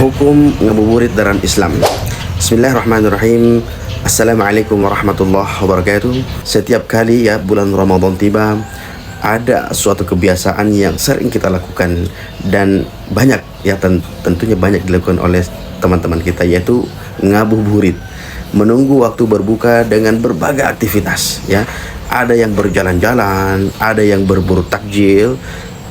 Hukum ngabuburit dalam Islam. Bismillahirrahmanirrahim. Assalamualaikum warahmatullahi wabarakatuh. Setiap kali ya bulan Ramadan tiba, ada suatu kebiasaan yang sering kita lakukan dan banyak ya tentunya banyak dilakukan oleh teman-teman kita, yaitu ngabuburit. Menunggu waktu berbuka dengan berbagai aktivitas ya. Ada yang berjalan-jalan, ada yang berburu takjil,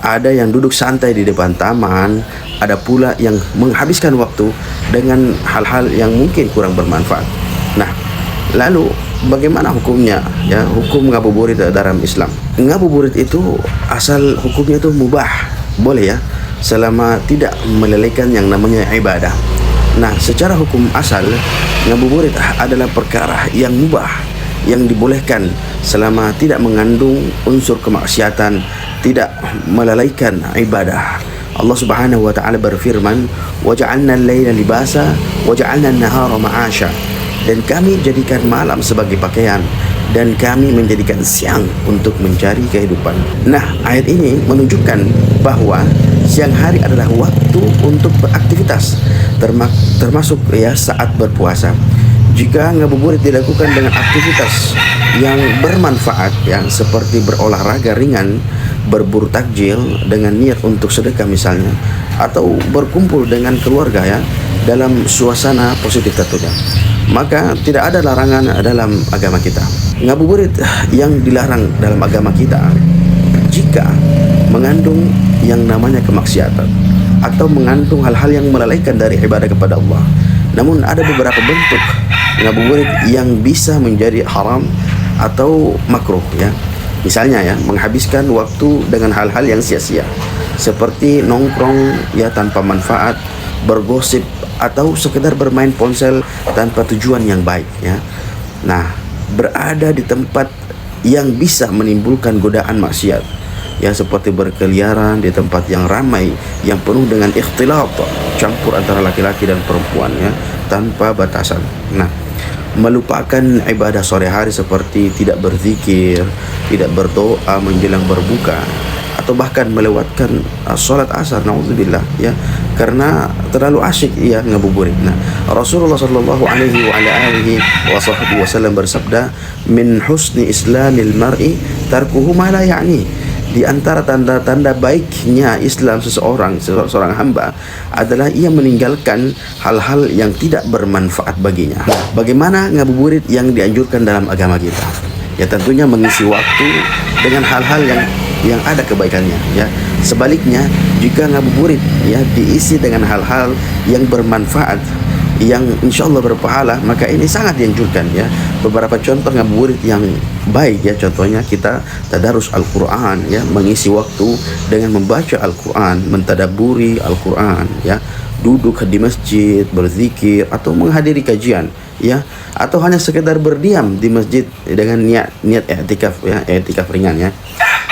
ada yang duduk santai di depan taman, ada pula yang menghabiskan waktu dengan hal-hal yang mungkin kurang bermanfaat. Nah, lalu bagaimana hukumnya ya, hukum ngabuburit dalam Islam? Ngabuburit itu asal hukumnya itu mubah, boleh ya, selama tidak melalaikan yang namanya ibadah. Nah, secara hukum asal ngabuburit adalah perkara yang mubah, yang dibolehkan selama tidak mengandung unsur kemaksiatan, tidak melalaikan ibadah. Allah Subhanahu wa taala berfirman, "Wa ja'alna al-laila libasa wa ja'alna an-nahara ma'asha." Dan kami jadikan malam sebagai pakaian dan kami menjadikan siang untuk mencari kehidupan. Nah, ayat ini menunjukkan bahwa siang hari adalah waktu untuk beraktivitas, termasuk ya saat berpuasa. Jika ngabuburit dilakukan dengan aktivitas yang bermanfaat ya, seperti berolahraga ringan, berburu takjil dengan niat untuk sedekah misalnya, atau berkumpul dengan keluarga ya dalam suasana positif tentunya, maka tidak ada larangan dalam agama kita. Ngabuburit yang dilarang dalam agama kita jika mengandung yang namanya kemaksiatan atau mengandung hal-hal yang melalaikan dari ibadah kepada Allah. Namun ada beberapa bentuk ngabuburit yang bisa menjadi haram atau makruh ya. Misalnya ya, menghabiskan waktu dengan hal-hal yang sia-sia, seperti nongkrong ya tanpa manfaat, bergosip, atau sekedar bermain ponsel tanpa tujuan yang baik ya. Nah, berada di tempat yang bisa menimbulkan godaan maksiat ya, seperti berkeliaran di tempat yang ramai, yang penuh dengan ikhtilat, campur antara laki-laki dan perempuan ya, tanpa batasan. Nah, melupakan ibadah sore hari seperti tidak berzikir, tidak berdoa menjelang berbuka, atau bahkan melewatkan sholat asar, naudzubillah ya, karena terlalu asyik ya ngabuburit. Nah, Rasulullah sallallahu alaihi wasallam bersabda, "Min husni islamil mar'i tarkuhu ma la ya'ni." Di antara tanda-tanda baiknya Islam seorang hamba adalah ia meninggalkan hal-hal yang tidak bermanfaat baginya. Bagaimana ngabuburit yang dianjurkan dalam agama kita? Ya tentunya mengisi waktu dengan hal-hal yang ada kebaikannya ya. Sebaliknya, jika ngabuburit ya diisi dengan hal-hal yang bermanfaat, yang insya Allah berpahala, maka ini sangat dianjurkan ya. Beberapa contoh ngabuburit yang baik ya, contohnya kita tadarus Al-Quran ya, mengisi waktu dengan membaca Al-Quran, mentadaburi Al-Quran ya, duduk di masjid berzikir atau menghadiri kajian ya, atau hanya sekedar berdiam di masjid dengan niat i'tikaf ya, i'tikaf ringan ya.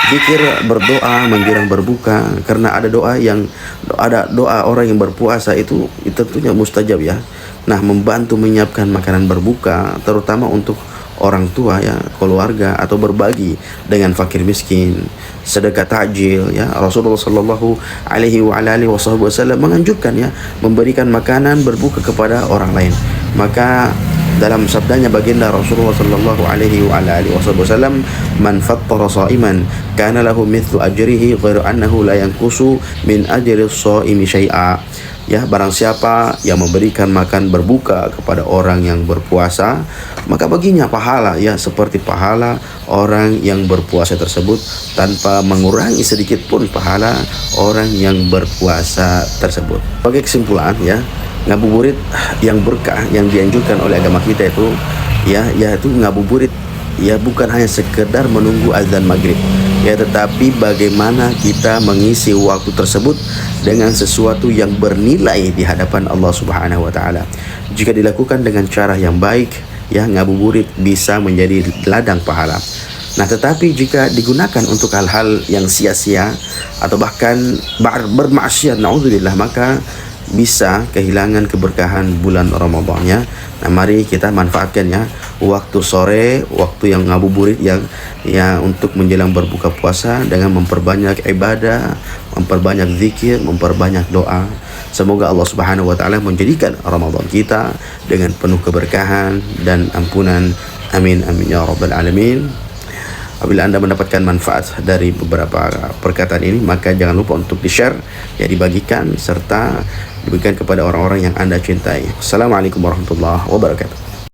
Zikir, berdoa menjelang berbuka, karena ada doa orang yang berpuasa itu tentunya mustajab ya. Nah, membantu menyiapkan makanan berbuka terutama untuk orang tua ya, keluarga, atau berbagi dengan fakir miskin, sedekah takjil ya. Rasulullah sallallahu alaihi wasallam menganjurkan ya memberikan makanan berbuka kepada orang lain. Maka dalam sabdanya baginda Rasulullah sallallahu alaihi wasallam, "Man fattara sha'iman kana lahu mithlu ajrihi ghairu annahu la yanqusu min ajri shaimi syai'a." Ya, barang siapa yang memberikan makan berbuka kepada orang yang berpuasa, maka baginya pahala ya seperti pahala orang yang berpuasa tersebut, tanpa mengurangi sedikit pun pahala orang yang berpuasa tersebut. Sebagai kesimpulan ya, ngabuburit yang berkah yang dianjurkan oleh agama kita itu ya, yaitu ngabuburit ya bukan hanya sekedar menunggu azan maghrib ya, tetapi bagaimana kita mengisi waktu tersebut dengan sesuatu yang bernilai di hadapan Allah Subhanahu wa taala. Jika dilakukan dengan cara yang baik ya, ngabuburit bisa menjadi ladang pahala. Nah, tetapi jika digunakan untuk hal-hal yang sia-sia atau bahkan bermaksiat, naudzubillah, maka bisa kehilangan keberkahan bulan Ramadan-nya. Nah, mari kita manfaatkan ya waktu sore, waktu yang ngabuburit yang untuk menjelang berbuka puasa dengan memperbanyak ibadah, memperbanyak zikir, memperbanyak doa. Semoga Allah Subhanahu wa taala menjadikan Ramadan kita dengan penuh keberkahan dan ampunan. Amin amin ya rabbal alamin. Apabila Anda mendapatkan manfaat dari beberapa perkataan ini, maka jangan lupa untuk di-share, ya, dibagikan serta diberikan kepada orang-orang yang Anda cintai. Assalamualaikum warahmatullahi wabarakatuh.